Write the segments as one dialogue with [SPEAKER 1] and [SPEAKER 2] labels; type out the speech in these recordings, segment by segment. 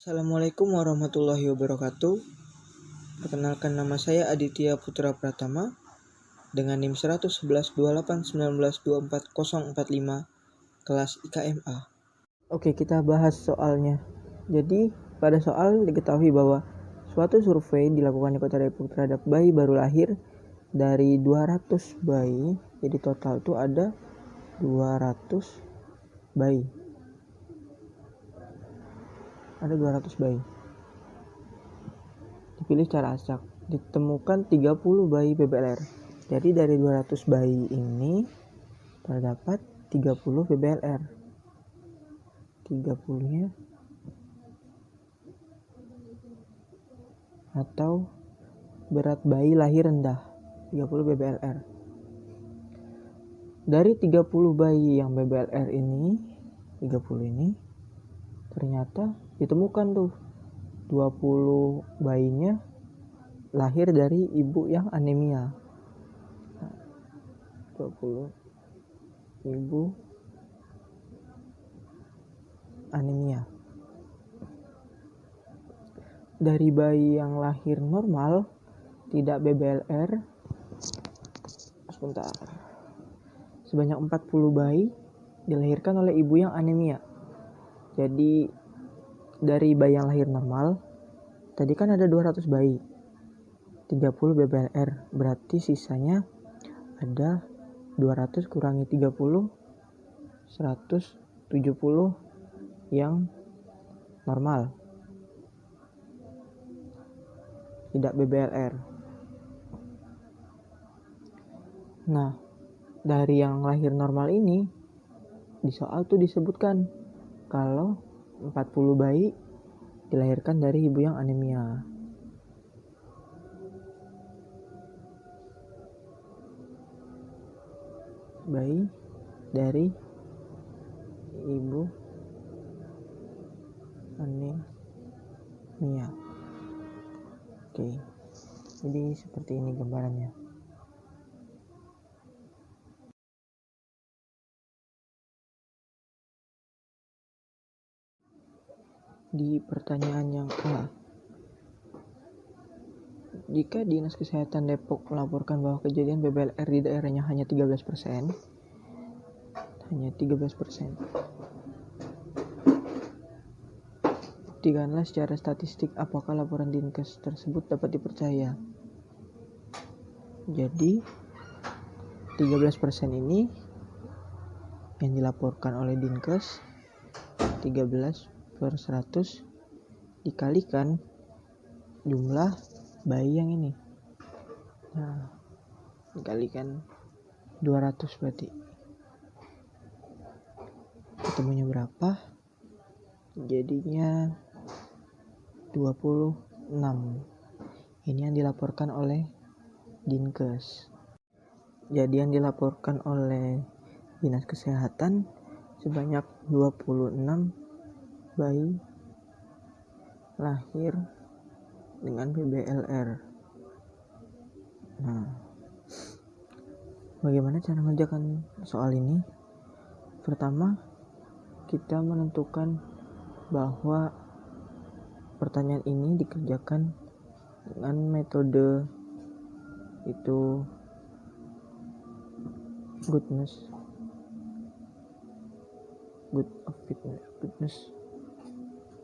[SPEAKER 1] Assalamualaikum warahmatullahi wabarakatuh. Perkenalkan, nama saya Aditya Putra Pratama dengan NIM 1112819244045 kelas IKMA. Oke, kita bahas soalnya. Jadi, pada soal diketahui bahwa suatu survei dilakukan di Kota Depok terhadap bayi baru lahir. Dari 200 bayi, jadi total itu ada 200 bayi. Ada 200 bayi. Dipilih secara acak. Ditemukan 30 bayi BBLR. Jadi dari 200 bayi ini terdapat 30 BBLR. 30-nya atau berat bayi lahir rendah, 30 BBLR. Dari 30 bayi yang BBLR ini, 30 ini ternyata ditemukan tuh 20 bayinya lahir dari ibu yang anemia. 20 ibu anemia. Dari bayi yang lahir normal tidak BBLR, sebanyak 40 bayi dilahirkan oleh ibu yang anemia. Jadi dari bayi yang lahir normal tadi kan ada 200 bayi, 30 BBLR, berarti sisanya ada 200 kurangi 30, 170 yang normal, tidak BBLR. Nah, dari yang lahir normal ini di soal tuh disebutkan kalau 40 bayi dilahirkan dari ibu yang anemia. Bayi dari ibu anemia. Oke. Jadi seperti ini gambarannya. Di pertanyaan yang A, jika Dinas Kesehatan Depok melaporkan bahwa kejadian BBLR di daerahnya hanya 13%, buktikanlah secara statistik apakah laporan Dinkes tersebut dapat dipercaya. Jadi 13% ini yang dilaporkan oleh Dinkes, 13/100 dikalikan jumlah bayi yang ini. Nah, dikalikan 200 berarti. Ketemunya berapa? Jadinya 26. Ini yang dilaporkan oleh Dinkes. Jadi yang dilaporkan oleh Dinas Kesehatan sebanyak 26 bayi lahir dengan BBLR. Nah, bagaimana cara mengerjakan soal ini? Pertama, kita menentukan bahwa pertanyaan ini dikerjakan dengan metode itu goodness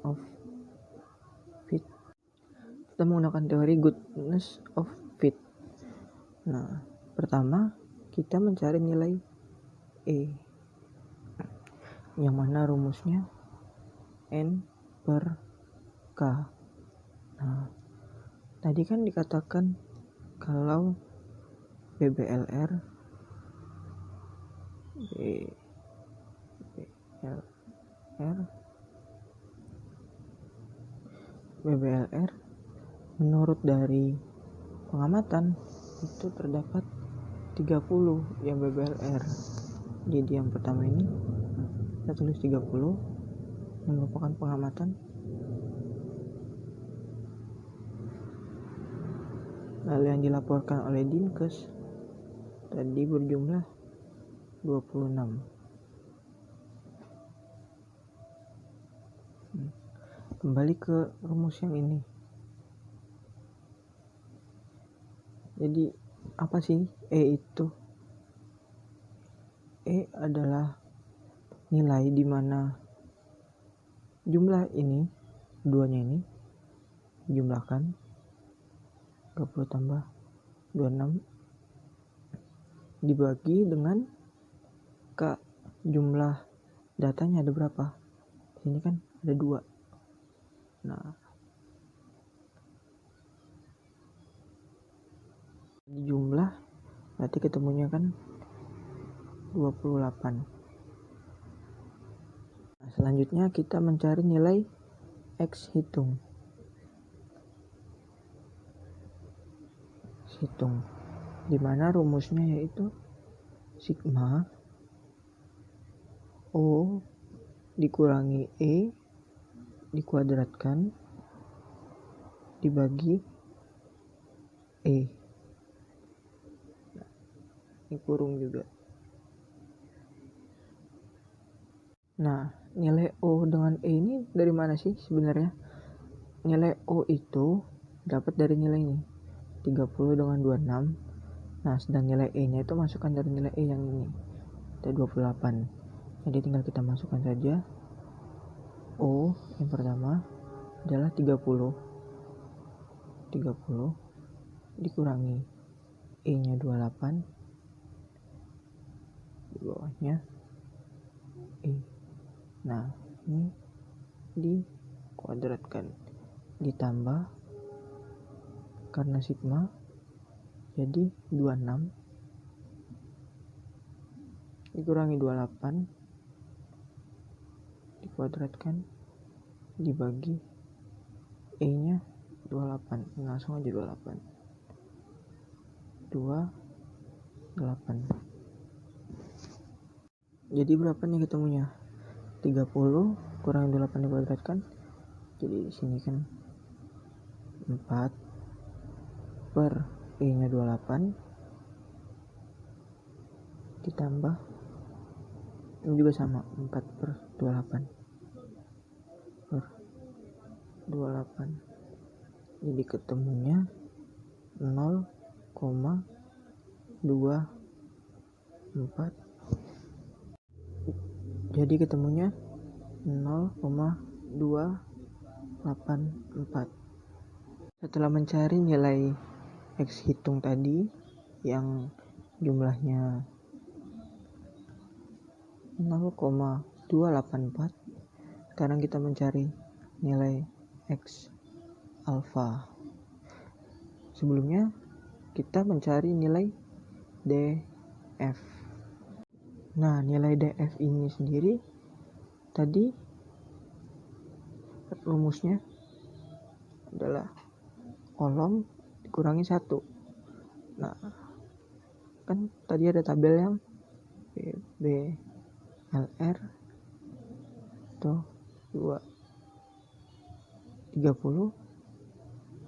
[SPEAKER 1] of fit. Kita menggunakan teori goodness of fit. Nah, pertama kita mencari nilai E, yang mana rumusnya N/K. Nah, tadi kan dikatakan kalau BBLR menurut dari pengamatan itu terdapat 30 yang BBLR. Jadi yang pertama ini kita tulis 30 yang merupakan pengamatan. Lalu yang dilaporkan oleh Dinkes tadi berjumlah 26. kembali ke rumus yang ini. Jadi apa sih E itu? E adalah nilai di mana jumlah ini, duanya ini jumlahkan 20 tambah 26 dibagi dengan jumlah datanya ada berapa? Ini kan ada 2. Nah, di jumlah berarti ketemunya kan 28. Nah, selanjutnya kita mencari nilai X hitung. Dimana rumusnya yaitu sigma O dikurangi E dikuadratkan dibagi E. Ini kurung juga. Nah, nilai O dengan E ini dari mana sih sebenarnya? Nilai O itu dapat dari nilai ini 30 dengan 26. Nah, sedang nilai E nya itu masukkan dari nilai E yang ini, ada 28. Jadi tinggal kita masukkan saja. O yang pertama adalah 30 dikurangi E nya 28, di bawahnya E. Nah, ini dikuadratkan ditambah karena sigma jadi 26 dikurangi 28 dikuadratkan dibagi E nya 28. Langsung aja 28. Jadi berapa nih ketemunya? 30 kurang 28 dikuadratkan. Jadi di sini kan 4 per E nya 28 ditambah ini juga sama 4 per 28 jadi ketemunya 0,24. Jadi ketemunya 0,284. Setelah mencari nilai X hitung tadi yang jumlahnya 0,284, sekarang kita mencari nilai X alfa. Sebelumnya kita mencari nilai DF. Nah, nilai DF ini sendiri tadi rumusnya adalah kolom dikurangi 1. Nah, kan tadi ada tabel yang B LR atau 2 30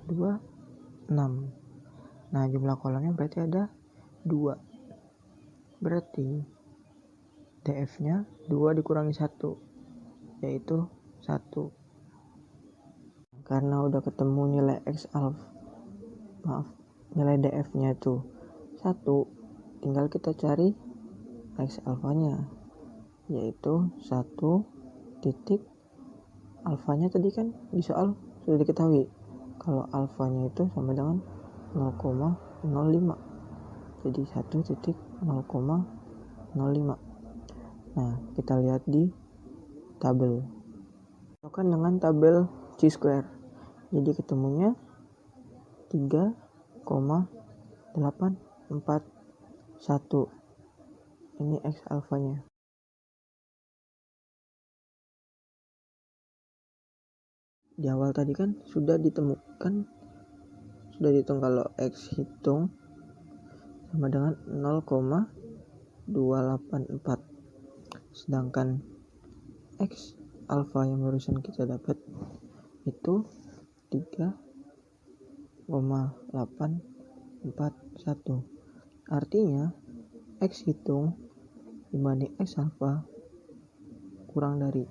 [SPEAKER 1] 2 6. Nah, jumlah kolomnya berarti ada 2. Berarti DF-nya 2 dikurangi 1 yaitu 1. Karena udah ketemu nilai X alfa, nilai DF-nya itu 1, tinggal kita cari X alfanya yaitu 1 titik alfanya tadi kan di soal sudah diketahui kalau alfanya itu sama dengan 0,05. Jadi 1,05. Nah, kita lihat di tabel. Cocokkan dengan tabel chi-square. Jadi ketemunya 3,841. Ini X alfanya. Di awal tadi kan sudah dihitung kalau X hitung sama dengan 0,284. Sedangkan X alfa yang barusan kita dapat itu 3,841. Artinya X hitung dibanding X alfa kurang dari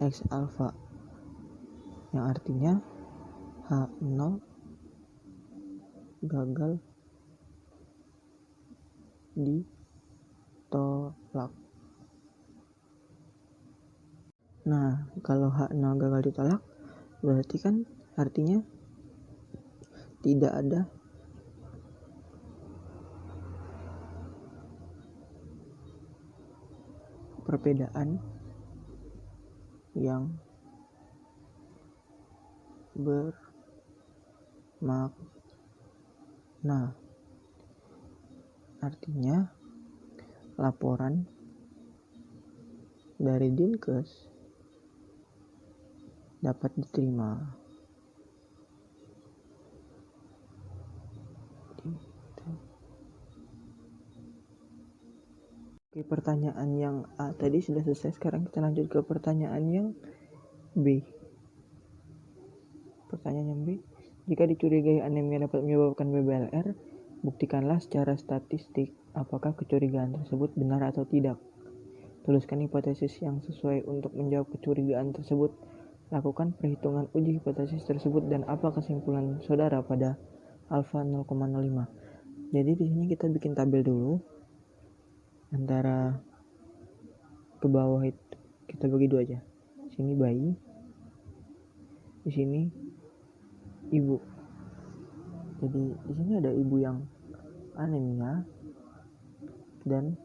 [SPEAKER 1] X alpha, yang artinya H0 gagal ditolak. Nah, kalau H0 gagal ditolak, berarti kan artinya tidak ada perbedaan yang bermakna. Artinya laporan dari Dinkes dapat diterima. Oke, pertanyaan yang A tadi sudah selesai. Sekarang kita lanjut ke pertanyaan yang B. Pertanyaan yang B, jika dicurigai anemia dapat menyebabkan BBLR, buktikanlah secara statistik apakah kecurigaan tersebut benar atau tidak. Tuliskan hipotesis yang sesuai untuk menjawab kecurigaan tersebut. Lakukan perhitungan uji hipotesis tersebut dan apa kesimpulan saudara pada alfa 0,05. Jadi di sini kita bikin tabel dulu. Antara ke bawah itu kita bagi dua aja. Sini bayi, di sini ibu. Jadi di sini ada ibu yang anemia dan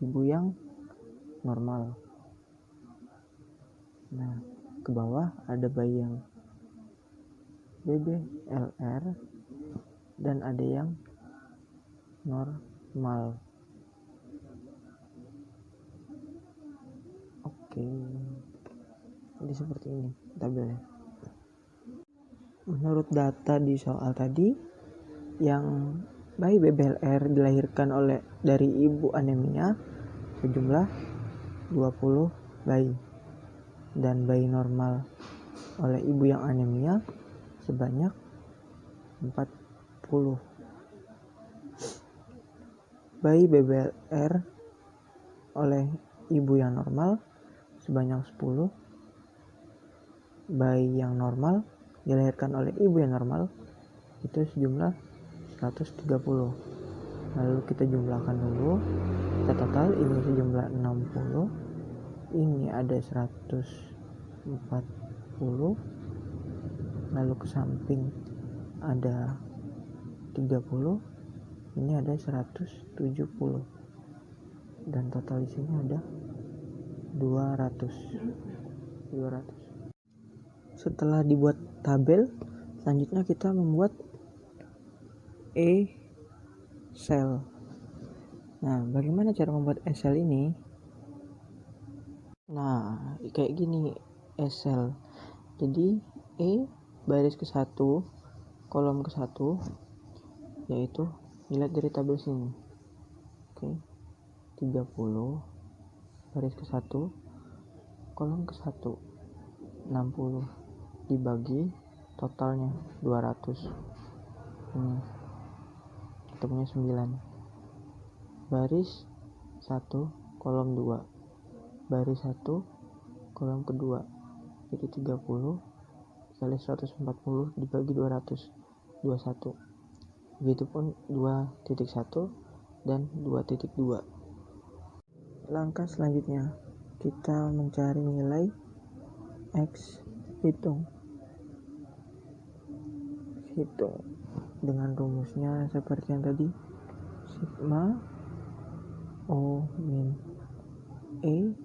[SPEAKER 1] ibu yang normal. Nah, ke bawah ada bayi yang BBLR dan ada yang normal. Oke, jadi seperti ini tabelnya. Menurut data di soal tadi, yang bayi BBLR dilahirkan dari ibu anemia sejumlah 20 bayi, dan bayi normal oleh ibu yang anemia sebanyak 40. Bayi BBLR oleh ibu yang normal sebanyak 10. Bayi yang normal dilahirkan oleh ibu yang normal itu sejumlah 130. Lalu kita jumlahkan dulu. Kita total ini sejumlah 60. Ini ada 140. Lalu ke samping ada 30. Ini ada 170. Dan total di sini ada 200. Setelah dibuat tabel, selanjutnya kita membuat Excel. Nah, bagaimana cara membuat Excel ini? Nah, kayak gini Excel. Jadi baris ke-1, kolom ke-1, yaitu dilihat dari tabel sini. Oke. 30 baris ke-1, kolom ke-1, 60 dibagi totalnya 200. Ini kita punya 9. Baris 1 kolom 2, baris 1 kolom kedua, jadi 30 kali 140 dibagi 200, 21. Begitupun 2.1 dan 2.2. Langkah selanjutnya kita mencari nilai X. Hitung dengan rumusnya seperti yang tadi, sigma O min E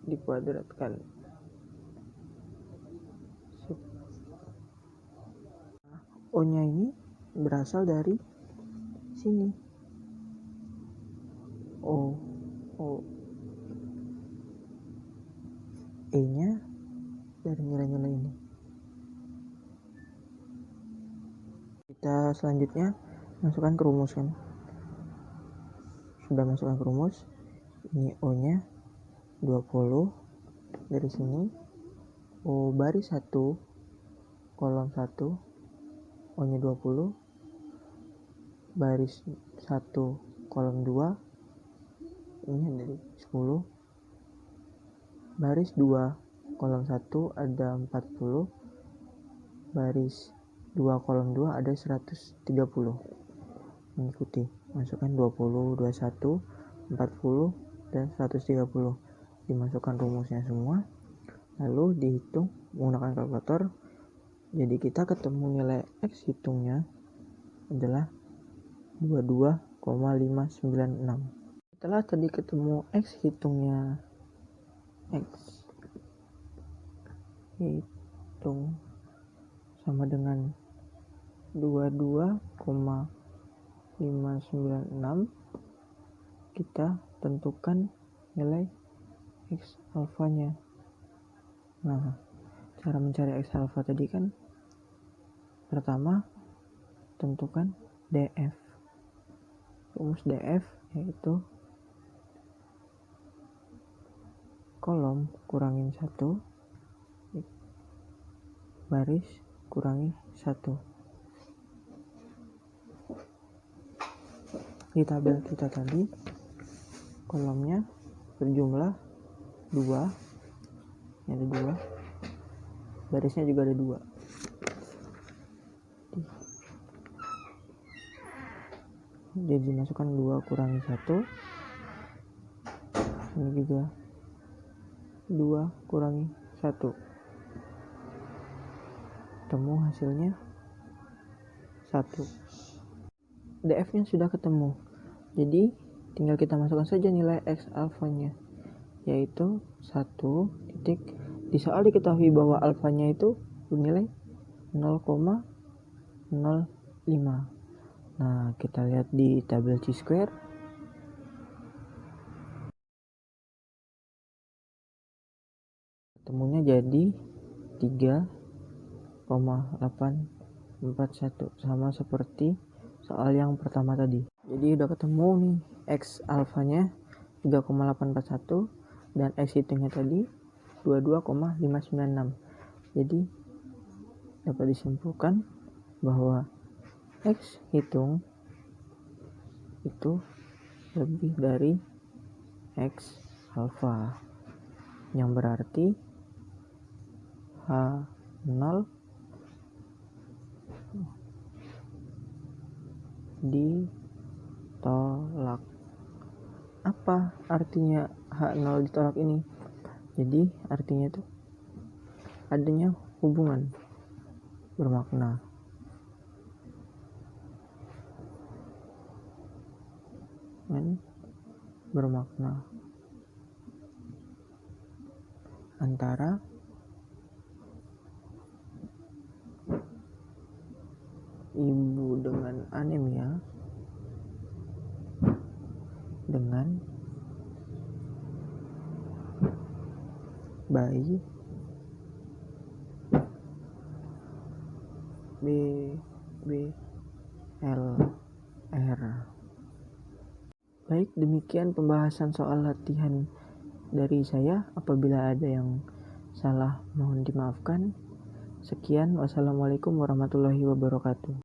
[SPEAKER 1] dikuadratkan. O nya ini berasal dari sini, O E nya dari nilai-nilai ini. Kita selanjutnya masukkan ke rumus kan. Sudah masukkan ke rumus. Ini O nya 20 dari sini. O baris 1 kolom 1, O nya 20. Baris 1 kolom 2, ini dari 10. baris 2 kolom 1 ada 40, baris 2 kolom 2 ada 130. Mengikuti, masukkan 20, 21, 40, dan 130. Dimasukkan rumusnya semua, lalu dihitung menggunakan kalkulator. Jadi kita ketemu nilai X hitungnya adalah 22,596. Setelah tadi ketemu X hitungnya, X hitung sama dengan 22,596, kita tentukan nilai X alfanya. Nah, cara mencari X alfa tadi kan pertama tentukan DF. Rumus DF yaitu kolom kurangin 1, baris kurangi 1. Di tabel kita tadi kolomnya berjumlah 2, ini ada 2, barisnya juga ada 2. Jadi masukkan 2 kurangi 1, ini juga 2 kurangi 1, ketemu hasilnya 1. DF nya sudah ketemu, jadi tinggal kita masukkan saja nilai X alfanya, yaitu 1 titik. Di soal diketahui bahwa alfanya itu bernilai 0,05. Nah, kita lihat di tabel chi-square. Ketemunya jadi 3,841, sama seperti soal yang pertama tadi. Jadi udah ketemu nih X alfanya 3,841 dan X hitungnya tadi 22,596. Jadi dapat disimpulkan bahwa X hitung itu lebih dari X alfa, yang berarti H0 ditolak. Apa artinya H0 ditolak ini? Jadi artinya itu adanya hubungan bermakna antara ibu dengan anemia dengan bayi BBLR. Baik, demikian pembahasan soal latihan dari saya. Apabila ada yang salah mohon dimaafkan. Sekian, wassalamualaikum warahmatullahi wabarakatuh.